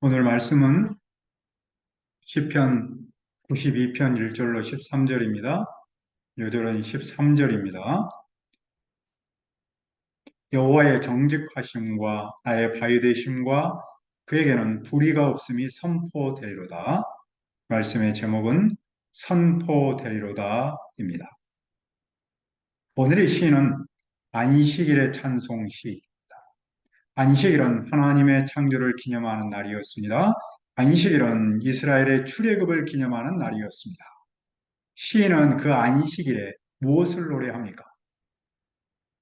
오늘 말씀은 시편 92편 1절로 13절입니다. 요절은 13절입니다. 여호와의 정직하심과 나의 바위되심과 그에게는 불의가 없음이 선포되리로다. 말씀의 제목은 선포되리로다입니다. 오늘의 시는 안식일의 찬송시. 안식일은 하나님의 창조를 기념하는 날이었습니다. 안식일은 이스라엘의 출애굽을 기념하는 날이었습니다. 시인은 그 안식일에 무엇을 노래합니까?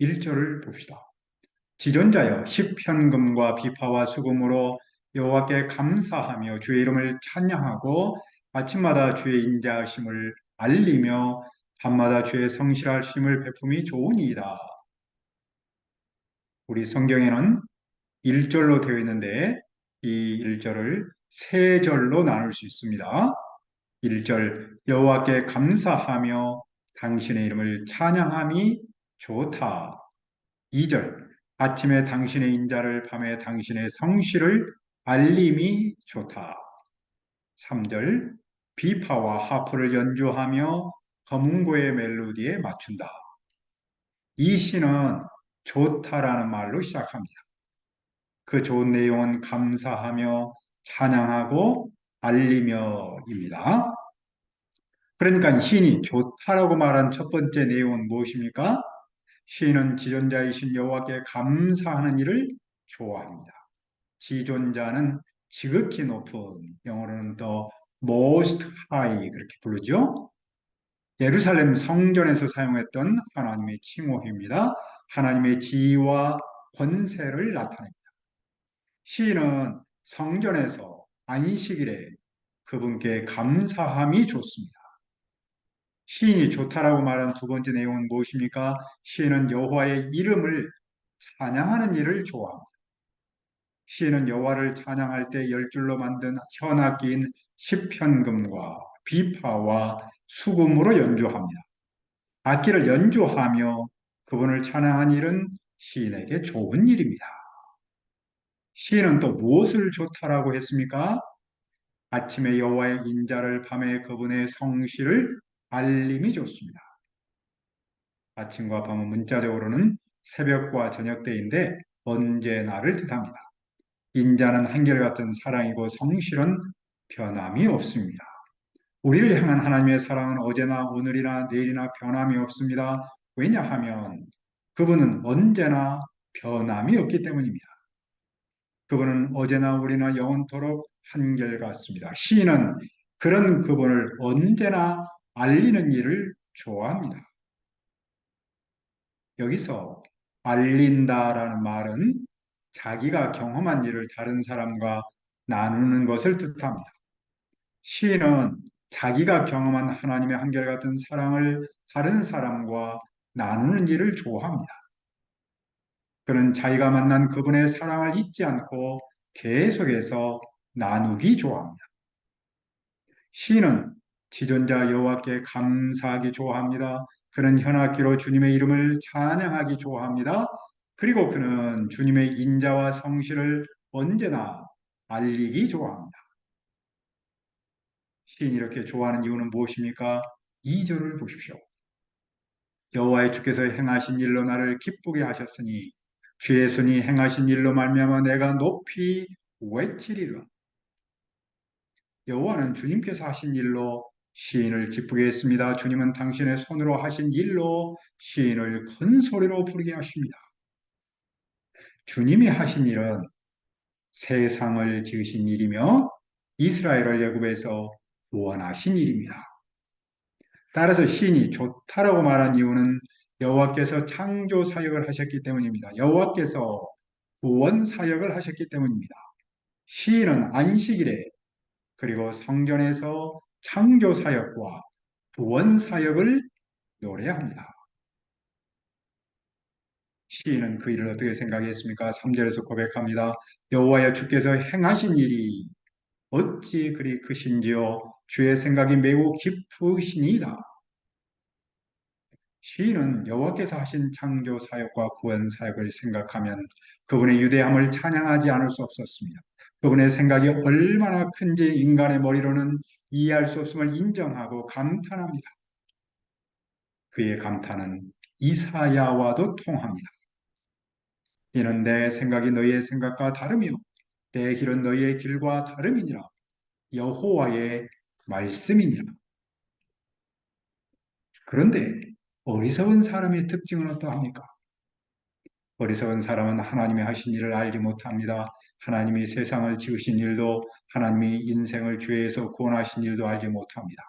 1절을 봅시다. 지존자여 시편금과 비파와 수금으로 여호와께 감사하며 주의 이름을 찬양하고 아침마다 주의 인자하심을 알리며 밤마다 주의 성실하심을 베품이 좋으니이다. 우리 성경에는 1절로 되어 있는데 이 1절을 세 절로 나눌 수 있습니다. 1절 여호와께 감사하며 당신의 이름을 찬양함이 좋다. 2절 아침에 당신의 인자를 밤에 당신의 성실을 알림이 좋다. 3절 비파와 하프를 연주하며 검은고의 멜로디에 맞춘다. 이 시는 좋다라는 말로 시작합니다. 그 좋은 내용은 감사하며 찬양하고 알리며입니다. 그러니까 시인이 좋다라고 말한 첫 번째 내용은 무엇입니까? 시인은 지존자이신 여호와께 감사하는 일을 좋아합니다. 지존자는 지극히 높은, 영어로는 더 most high 그렇게 부르죠. 예루살렘 성전에서 사용했던 하나님의 칭호입니다. 하나님의 지위와 권세를 나타냅니다. 시인은 성전에서 안식일에 그분께 감사함이 좋습니다. 시인이 좋다라고 말한 두 번째 내용은 무엇입니까? 시인은 여호와의 이름을 찬양하는 일을 좋아합니다. 시인은 여호와를 찬양할 때 열 줄로 만든 현악기인 시편금과 비파와 수금으로 연주합니다. 악기를 연주하며 그분을 찬양한 일은 시인에게 좋은 일입니다. 시인은 또 무엇을 좋다라고 했습니까? 아침에 여호와의 인자를 밤에 그분의 성실을 알림이 좋습니다. 아침과 밤은 문자적으로는 새벽과 저녁 때인데 언제나를 뜻합니다. 인자는 한결같은 사랑이고 성실은 변함이 없습니다. 우리를 향한 하나님의 사랑은 어제나 오늘이나 내일이나 변함이 없습니다. 왜냐하면 그분은 언제나 변함이 없기 때문입니다. 그분은 어제나 우리나 영원토록 한결같습니다. 시인은 그런 그분을 언제나 알리는 일을 좋아합니다. 여기서 알린다라는 말은 자기가 경험한 일을 다른 사람과 나누는 것을 뜻합니다. 시인은 자기가 경험한 하나님의 한결같은 사랑을 다른 사람과 나누는 일을 좋아합니다. 그는 자기가 만난 그분의 사랑을 잊지 않고 계속해서 나누기 좋아합니다. 시인은 지존자 여호와께 감사하기 좋아합니다. 그는 현악기로 주님의 이름을 찬양하기 좋아합니다. 그리고 그는 주님의 인자와 성실을 언제나 알리기 좋아합니다. 시인이 이렇게 좋아하는 이유는 무엇입니까? 2절을 보십시오. 여호와의 주께서 행하신 일로 나를 기쁘게 하셨으니 주의 손이 행하신 일로 말미암아 내가 높이 외치리라. 여호와는 주님께서 하신 일로 시인을 기쁘게 했습니다. 주님은 당신의 손으로 하신 일로 시인을 큰 소리로 부르게 하십니다. 주님이 하신 일은 세상을 지으신 일이며 이스라엘을 애굽에서 구원하신 일입니다. 따라서 시인이 좋다라고 말한 이유는 여호와께서 창조 사역을 하셨기 때문입니다. 여호와께서 구원 사역을 하셨기 때문입니다. 시인은 안식일에 그리고 성전에서 창조 사역과 구원 사역을 노래합니다. 시인은 그 일을 어떻게 생각했습니까? 3절에서 고백합니다. 여호와여 주께서 행하신 일이 어찌 그리 크신지요 주의 생각이 매우 깊으시니이다. 시인은 여호와께서 하신 창조 사역과 구원 사역을 생각하면 그분의 유대함을 찬양하지 않을 수 없었습니다. 그분의 생각이 얼마나 큰지 인간의 머리로는 이해할 수 없음을 인정하고 감탄합니다. 그의 감탄은 이사야와도 통합니다. 이는 내 생각이 너희의 생각과 다르며 내 길은 너희의 길과 다름이니라. 여호와의 말씀이니라. 그런데 어리석은 사람의 특징은 어떠합니까? 어리석은 사람은 하나님이 하신 일을 알지 못합니다. 하나님이 세상을 지으신 일도 하나님이 인생을 죄에서 구원하신 일도 알지 못합니다.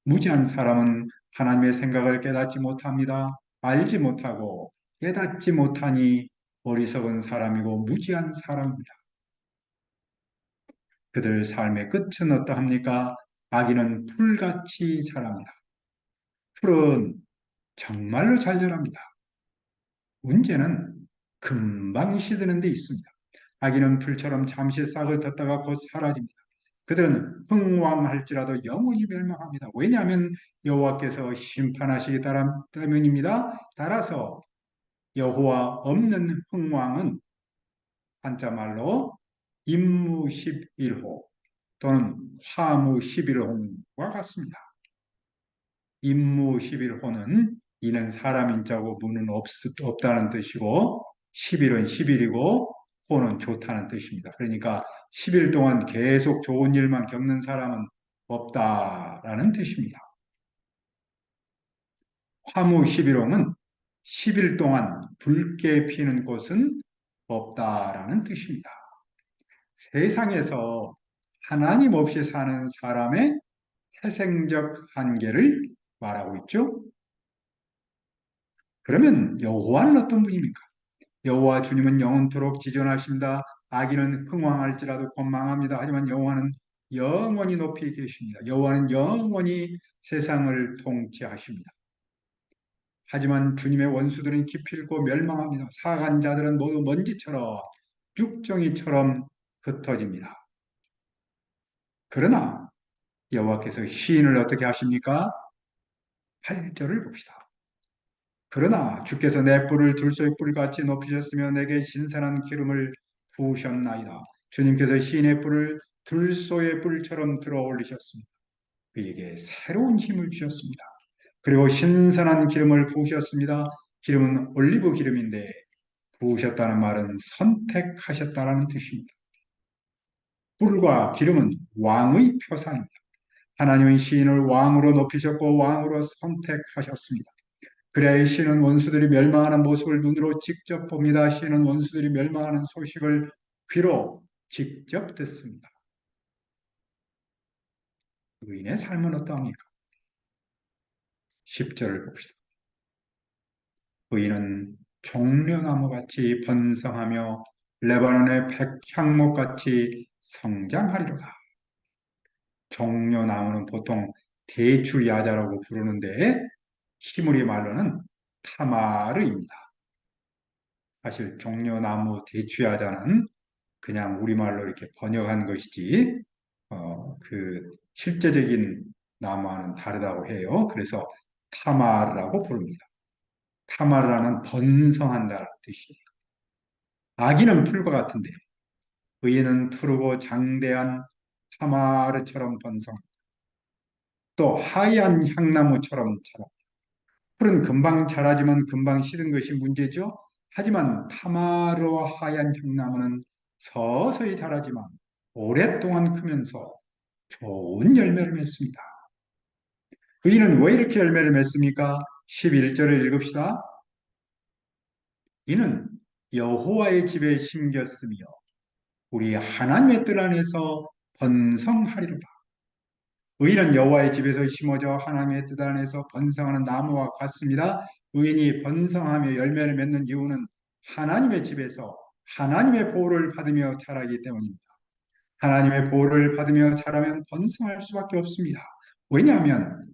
무지한 사람은 하나님의 생각을 깨닫지 못합니다. 알지 못하고 깨닫지 못하니 어리석은 사람이고 무지한 사람입니다. 그들 삶의 끝은 어떠합니까? 아기는 풀같이 자랍니다. 풀은 정말로 잘 자랍니다. 문제는 금방 시드는 데 있습니다. 아기는 풀처럼 잠시 싹을 텄다가 곧 사라집니다. 그들은 흥왕할지라도 영원히 멸망합니다. 왜냐하면 여호와께서 심판하시기 때문입니다. 따라서 여호와 없는 흥왕은 한자말로 임무 11호 또는 화무 11호와 같습니다. 임무 11호는 이는 사람 인자고 무는 없다는 뜻이고 10일은 10일이고 호는 좋다는 뜻입니다. 그러니까 10일 동안 계속 좋은 일만 겪는 사람은 없다라는 뜻입니다. 화무 11호는 10일 동안 붉게 피는 곳은 없다라는 뜻입니다. 세상에서 하나님 없이 사는 사람의 태생적 한계를 말하고 있죠. 그러면 여호와는 어떤 분입니까? 여호와 주님은 영원토록 지존하십니다. 악인은 흥왕할지라도 곧 망합니다. 하지만 여호와는 영원히 높이 계십니다. 여호와는 영원히 세상을 통치하십니다. 하지만 주님의 원수들은 기필코 멸망합니다. 사간 자들은 모두 먼지처럼 죽정이처럼 흩어집니다. 그러나 여호와께서 시인을 어떻게 하십니까? 8절을 봅시다. 그러나 주께서 내 뿔을 들소의 뿔같이 높이셨으며 내게 신선한 기름을 부으셨나이다. 주님께서 시인의 뿔을 들소의 뿔처럼 들어 올리셨습니다. 그에게 새로운 힘을 주셨습니다. 그리고 신선한 기름을 부으셨습니다. 기름은 올리브 기름인데 부으셨다는 말은 선택하셨다는 뜻입니다. 뿔과 기름은 왕의 표상입니다. 하나님은 시인을 왕으로 높이셨고 왕으로 선택하셨습니다. 그래야 시인은 원수들이 멸망하는 모습을 눈으로 직접 봅니다. 시인은 원수들이 멸망하는 소식을 귀로 직접 듣습니다. 의인의 삶은 어떠합니까? 10절을 봅시다. 의인은 종려나무같이 번성하며 레바논의 백향목같이 성장하리로다. 종려나무는 보통 대추야자라고 부르는데 히브리 말로는 타마르입니다. 사실 종려나무 대추야자는 그냥 우리말로 이렇게 번역한 것이지 그 실제적인 나무와는 다르다고 해요. 그래서 타마르라고 부릅니다. 타마르라는 번성한다는 뜻이에요. 아기는 풀과 같은데 의인은 푸르고 장대한 타마르처럼 번성, 또 하얀 향나무처럼 자라. 풀은 금방 자라지만 금방 시든 것이 문제죠. 하지만 타마르와 하얀 향나무는 서서히 자라지만 오랫동안 크면서 좋은 열매를 맺습니다. 의인은 왜 이렇게 열매를 맺습니까? 11절을 읽읍시다. 이는 여호와의 집에 심겼으며 우리 하나님의 뜰 안에서 번성하리로다. 의인은 여호와의 집에서 심어져 하나님의 뜻 안에서 번성하는 나무와 같습니다. 의인이 번성하며 열매를 맺는 이유는 하나님의 집에서 하나님의 보호를 받으며 자라기 때문입니다. 하나님의 보호를 받으며 자라면 번성할 수밖에 없습니다. 왜냐하면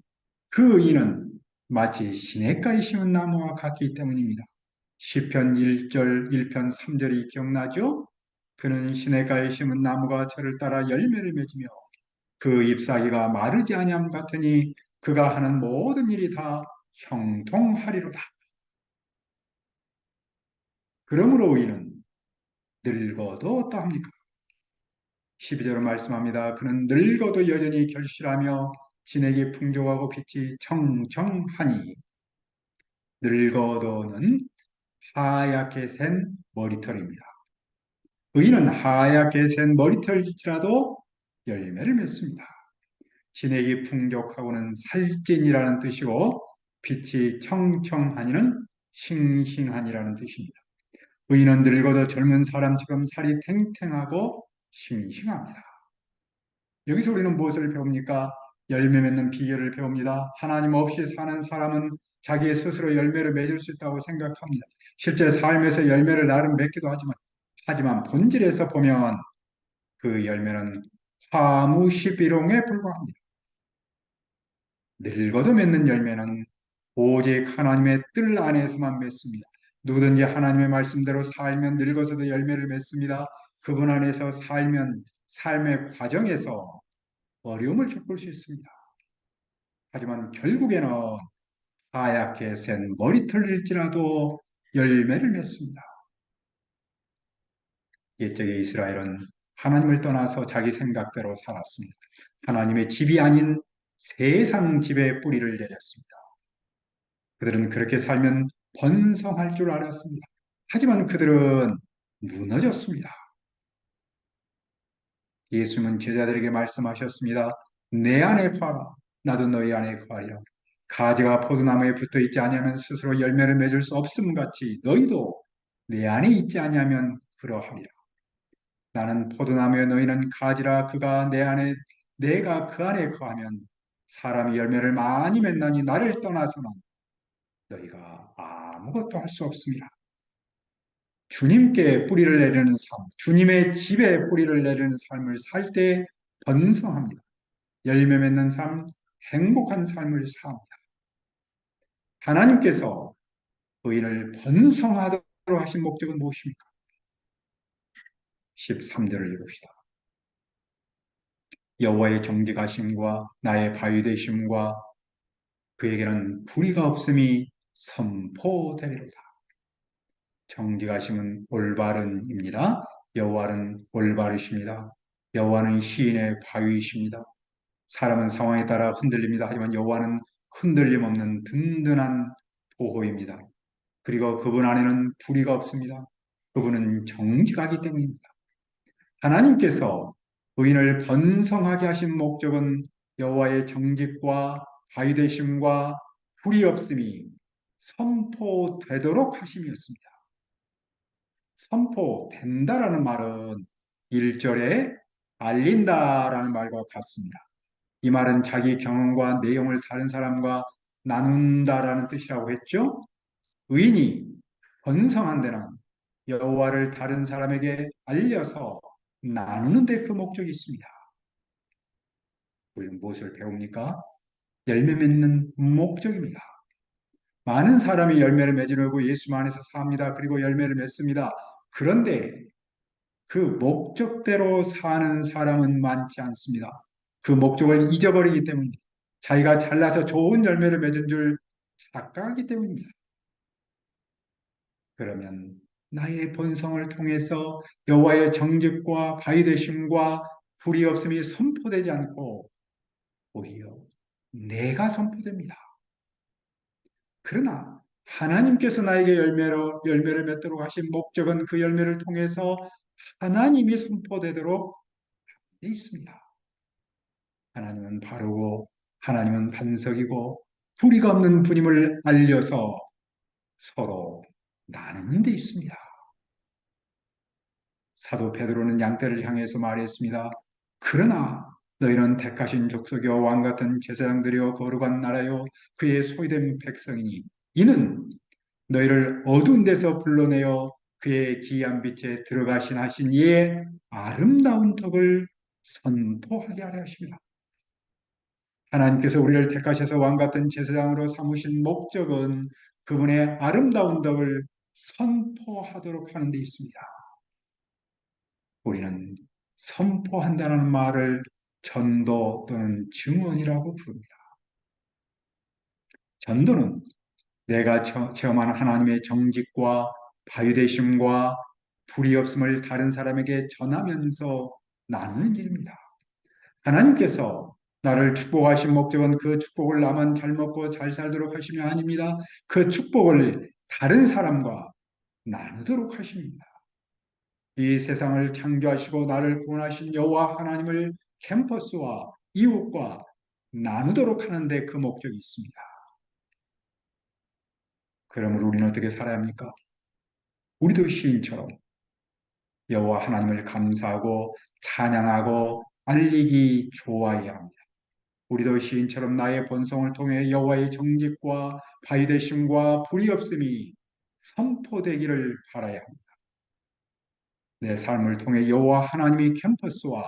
그 의인은 마치 시냇가에 심은 나무와 같기 때문입니다. 시편 1절, 1편 3절이 기억나죠? 그는 시냇가에 심은 나무가 저를 따라 열매를 맺으며 그 잎사귀가 마르지 아니함 같으니 그가 하는 모든 일이 다 형통하리로다. 그러므로 의인은 늙어도 어떠합니까? 12절로 말씀합니다. 그는 늙어도 여전히 결실하며 진액이 풍족하고 빛이 청청하니 늙어도는 하얗게 센 머리털입니다. 의인은 하얗게 센 머리털일지라도 열매를 맺습니다. 진액이 풍족하고는 살찐이라는 뜻이고 빛이 청청하니는 싱싱하니라는 뜻입니다. 의인은 늙어도 젊은 사람처럼 살이 탱탱하고 싱싱합니다. 여기서 우리는 무엇을 배웁니까? 열매 맺는 비결을 배웁니다. 하나님 없이 사는 사람은 자기 스스로 열매를 맺을 수 있다고 생각합니다. 실제 삶에서 열매를 나름 맺기도 하지만 본질에서 보면 그 열매는 화무시비롱에 불과합니다. 늙어도 맺는 열매는 오직 하나님의 뜰 안에서만 맺습니다. 누구든지 하나님의 말씀대로 살면 늙어서도 열매를 맺습니다. 그분 안에서 살면 삶의 과정에서 어려움을 겪을 수 있습니다. 하지만 결국에는 하얗게 센 머리털일지라도 열매를 맺습니다. 옛적의 이스라엘은 하나님을 떠나서 자기 생각대로 살았습니다. 하나님의 집이 아닌 세상 집에 뿌리를 내렸습니다. 그들은 그렇게 살면 번성할 줄 알았습니다. 하지만 그들은 무너졌습니다. 예수님은 제자들에게 말씀하셨습니다. 내 안에 거하라. 나도 너희 안에 거하리라. 가지가 포도나무에 붙어 있지 아니하면 스스로 열매를 맺을 수 없음 같이 너희도 내 안에 있지 아니하면 그러하리라. 나는 포도나무에 너희는 가지라. 그가 내 안에 내가 그 안에 거하면 사람이 열매를 많이 맺나니 나를 떠나서는 너희가 아무것도 할 수 없습니다. 주님께 뿌리를 내리는 삶, 주님의 집에 뿌리를 내리는 삶을 살 때 번성합니다. 열매 맺는 삶, 행복한 삶을 삽니다. 하나님께서 의인을 번성하도록 하신 목적은 무엇입니까? 13절을 읽읍시다. 여호와의 정직하심과 나의 바위 되심과 그에게는 불의가 없음이 선포되리로다. 정직하심은 올바른입니다. 여호와는 올바르십니다. 여호와는 시인의 바위이십니다. 사람은 상황에 따라 흔들립니다. 하지만 여호와는 흔들림 없는 든든한 보호입니다. 그리고 그분 안에는 불의가 없습니다. 그분은 정직하기 때문입니다. 하나님께서 의인을 번성하게 하신 목적은 여호와의 정직과 바위되심과 불의 없음이 선포되도록 하심이었습니다. 선포된다라는 말은 1절에 알린다라는 말과 같습니다. 이 말은 자기 경험과 내용을 다른 사람과 나눈다라는 뜻이라고 했죠. 의인이 번성한 데는 여호와를 다른 사람에게 알려서 나누는 데 그 목적이 있습니다. 우리는 무엇을 배웁니까? 열매 맺는 목적입니다. 많은 사람이 열매를 맺으려고 예수 안에서 삽니다. 그리고 열매를 맺습니다. 그런데 그 목적대로 사는 사람은 많지 않습니다. 그 목적을 잊어버리기 때문입니다. 자기가 잘나서 좋은 열매를 맺은 줄 착각하기 때문입니다. 그러면 나의 본성을 통해서 여호와의 정직과 바위 되심과 불의 없음이 선포되지 않고 오히려 내가 선포됩니다. 그러나 하나님께서 나에게 열매를 맺도록 하신 목적은 그 열매를 통해서 하나님이 선포되도록 되어 있습니다. 하나님은 바르고 하나님은 반석이고 불의가 없는 분임을 알려서 서로 나누는 데 있습니다. 사도 베드로는 양떼를 향해서 말했습니다. 그러나 너희는 택하신 족속이요 왕 같은 제사장들이요 거룩한 나라요 그의 소유된 백성이니 이는 너희를 어두운 데서 불러내어 그의 기이한 빛에 들어가신 하신 이의 아름다운 덕을 선포하게 하려 하십니다. 하나님께서 우리를 택하셔서 왕 같은 제사장으로 삼으신 목적은 그분의 아름다운 덕을 선포하도록 하는 데 있습니다. 우리는 선포한다는 말을 전도 또는 증언이라고 부릅니다. 전도는 내가 체험하는 하나님의 정직과 바위되심과 불의 없음을 다른 사람에게 전하면서 나누는 일입니다. 하나님께서 나를 축복하신 목적은 그 축복을 나만 잘 먹고 잘 살도록 하심이 아닙니다. 그 축복을 다른 사람과 나누도록 하십니다. 이 세상을 창조하시고 나를 구원하신 여호와 하나님을 캠퍼스와 이웃과 나누도록 하는데 그 목적이 있습니다. 그러므로 우리는 어떻게 살아야 합니까? 우리도 시인처럼 여호와 하나님을 감사하고 찬양하고 알리기 좋아해야 합니다. 우리도 시인처럼 나의 본성을 통해 여호와의 정직과 바위되심과 불의 없음이 선포되기를 바라야 합니다. 내 삶을 통해 여호와 하나님의 캠퍼스와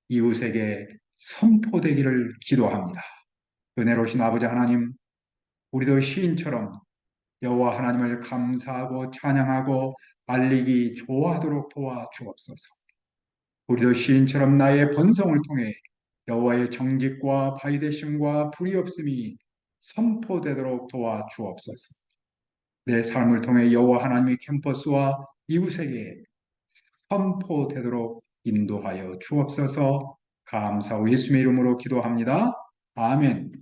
이웃에게 선포되기를 기도합니다. 은혜로우신 아버지 하나님, 우리도 시인처럼 여호와 하나님을 감사하고 찬양하고 알리기 좋아하도록 도와 주옵소서. 우리도 시인처럼 나의 본성을 통해 여호와의 정직과 바위되심과 불의 없음이 선포되도록 도와 주옵소서. 내 삶을 통해 여호와 하나님의 캠퍼스와 이웃에게 선포되도록 인도하여 주옵소서. 감사하고 예수님의 이름으로 기도합니다. 아멘.